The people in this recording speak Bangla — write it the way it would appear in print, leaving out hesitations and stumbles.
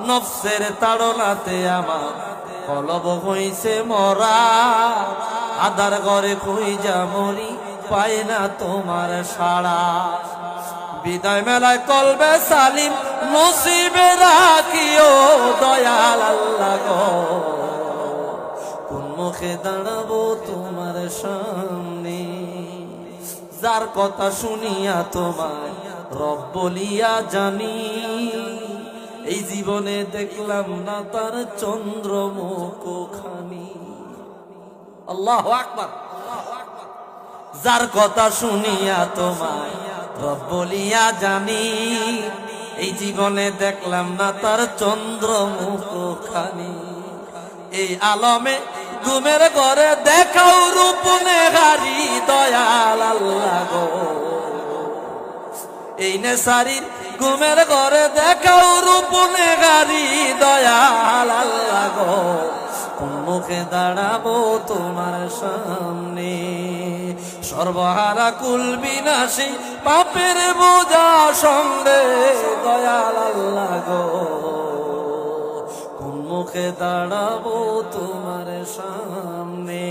নফসের তাড়নাতে আমার কলব হইছে মরা, আধার ঘরে খুঁজা মরি পাই না তোমার সাড়া। বিদায় মেলায় কলবে সালিম নসিবে রাখিও দয়াল আল্লাহ গো, কোন মুখে দাঁড়াবো তোমার সামনে। যার কথা শুনিয়া তোমায় রব বলিয়া জানি, এই জীবনে দেখলাম না তার চন্দ্রমুখ খানি। আল্লাহু আকবার। যার কথা শুনিয়া তোমায় রব বলিয়া জানি, এই জীবনে দেখলাম না তার চন্দ্রমুখ খানি। এই আলমে ঘুমের ঘরে দেখাও রূপ নেহারি দয়াল আল্লাহ গো, এই নেশারির ঘুমের ঘরে দেখাও রূপ নেহারি দয়াল আল্লাহ গো, কোন মুখে দাঁড়াবো তোমার সামনে। সর্বহারা কুল বিনাশী পাপের বোঝা সঙ্গে দয়াল আল্লাহ গো, কোন মুখে দাঁড়াবো তোমার সামনে।